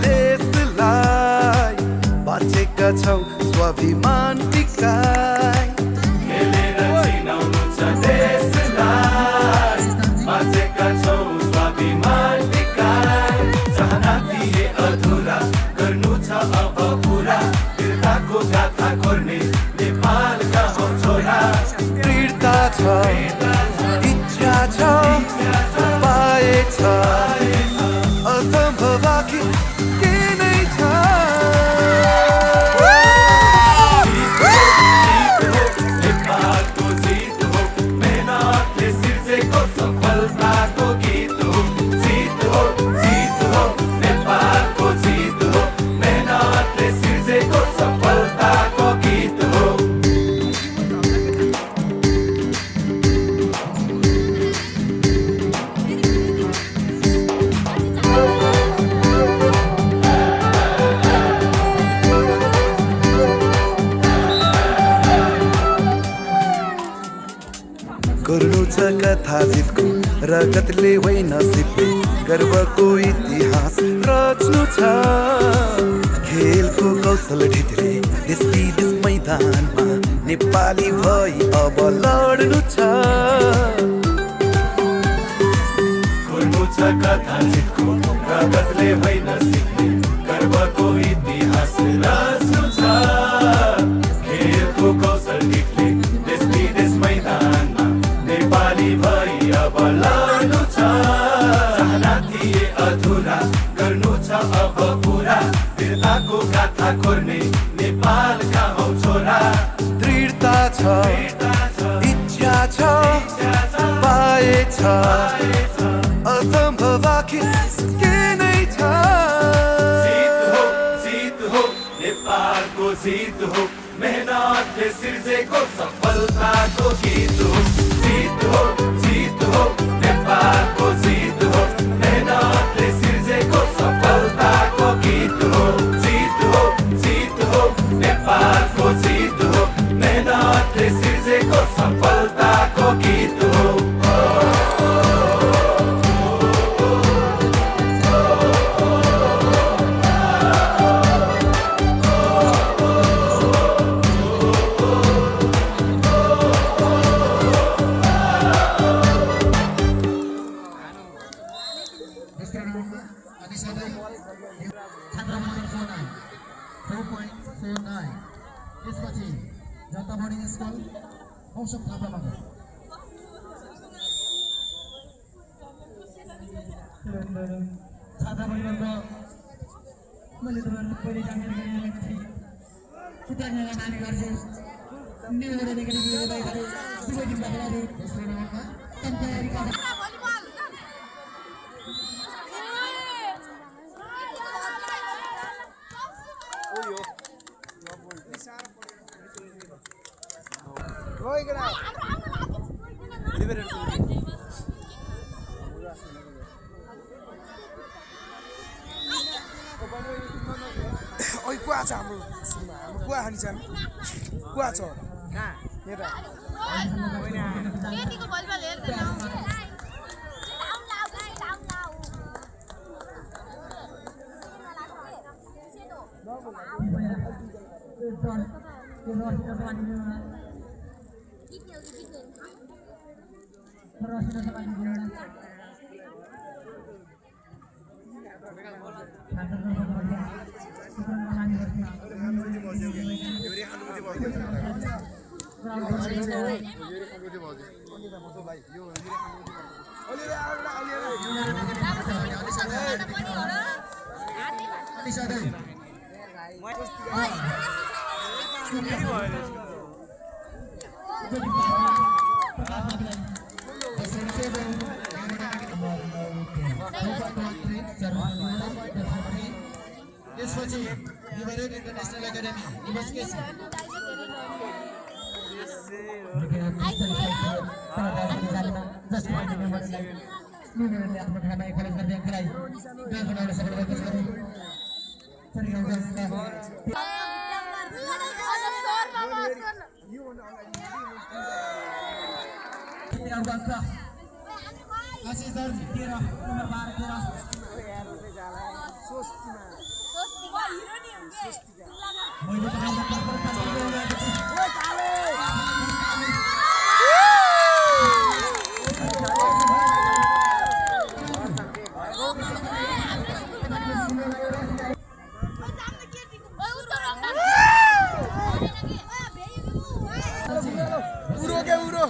देशलाई बाँचेका छौँ स्वाभिमान टिकाइ खेलेर चिनाउनु छ देशलाई बाँचेका छौँ स्वाभिमान टिकाइ चाहना थिए अधुरा गर्नु छ अब पुरा वीरताको गाथा कोर्ने नेपालका हौ छोरा दृढता छ इच्छा छ उपाय छ असम्भव आखिर के नै छ नेपालको जित हो मेहनतले सिर्जेको सफलताको गीत हो जित हो नेपालको जित हो मेहनतले सिर्जेको सफलताको गीत हो गर्नु छ कथा जितको रगतले होइन सिपले गर्वको इतिहास रच्नु छ खेलको कौशल ढितले देश विदेश मैदानमा नेपाली भई अब लड्नु छ गर्नु छ कथा जितको रगतले होइन सिक्ने गर्वको इतिहास रच्नु छ खेलको कौशल ढितले देश विदेश मैदानमा नेपाली भई अब लड्नु छ चाहना थिए अधुरा गर्नु छ अब पुरा वीरताको गाथा कोर्ने नेपालका हौ छोरा दृढता छ इच्छा छ उपाय छ असम्भव आखिर के नै छ जित हो नेपालको जित हो मेहनतले सिर्जेको सफलताको गीत हो जित हो नेपालको जित हो मेहनतले सिर्जेको सफलताको गीत हो जित हो नेपालको जित हो मेहनतले सिर्जेको सफलताको गीत हो त्यसपछि जनता बोर्डिङ स्कुल औसत थापामा छात्रावर्गको मैले तपाईँहरू पहिले जानकारी गराएको थिएँ कृतज्ञता माने गर्छु निर्णयदेखि दुवै दिनका लागि तयारीका Oi, kuah aja हाम्रो कुवा खान्छ कुवा छ कहाँ यता केटीको भलिबल हेर्दैन त्यसपछि युवराज इन्टरनेशनल एकाडेमी इन्भेस्टिगेसन आशीष दर्जी 13 नम्बर 12 13 स्वस्तिमा मैले तपाईँलाई उरो के उरो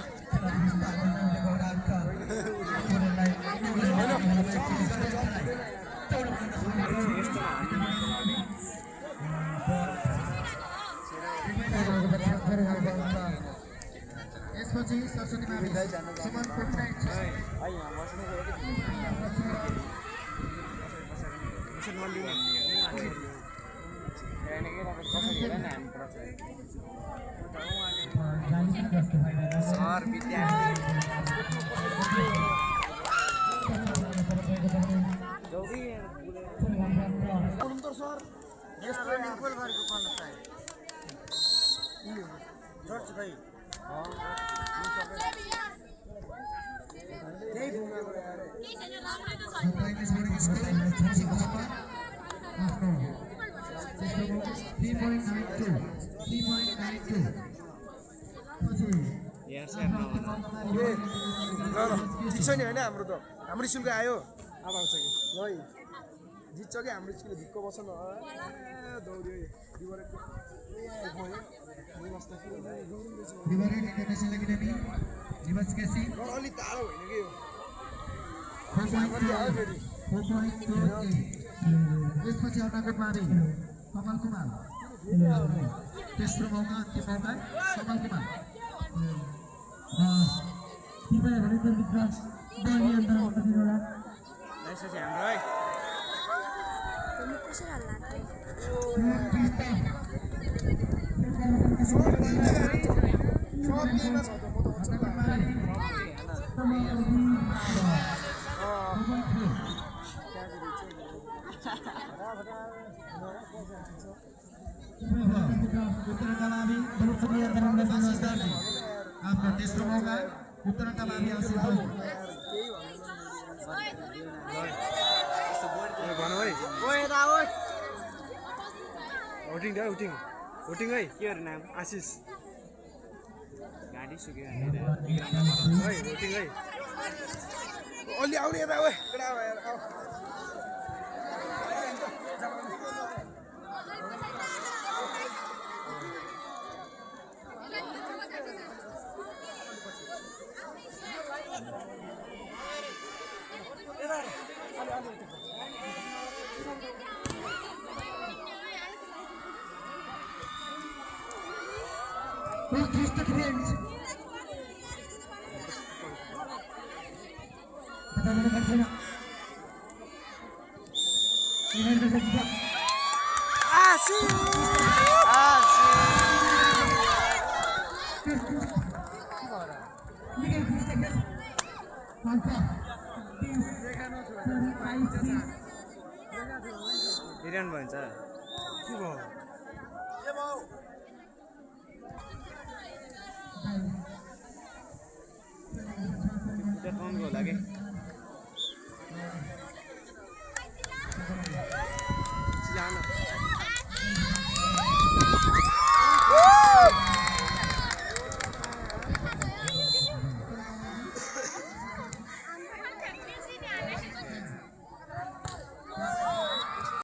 यसपछि सरस्वती मावि सुमन पट्टनायक सर विद्यार्थी सर यस्तो निकोल गरेको पढ्न चाहे जर्ज भाइ त्यही भूमिमा जित्छ नि होइन हाम्रो त हाम्रो स्कुलको आयो अब आउँछ कि ल जित्छ कि हाम्रो स्कुल धिक्क बस्छ न दौड्यो Dibaret International Academy, Nivas Kesi, अलि टाढो होइन कि यो 4.28. यसपछि अर्को मावि कमल कुमार तेस्रो मौका के मौका कमल कुमार कृपया भनेको मित्र बहिनी अन्तर्गत दिनुहोला यसपछि हाम्रो है आपका तेस्रो मौका उत्तरका मावि आशीर्वाद भन है होटिङ है होटिङ है के अरे नाम आशिष गाडी सुक्यो है होटिङ है अलि आउने यता ओए हिरन भन्छ के भयो कम होला कि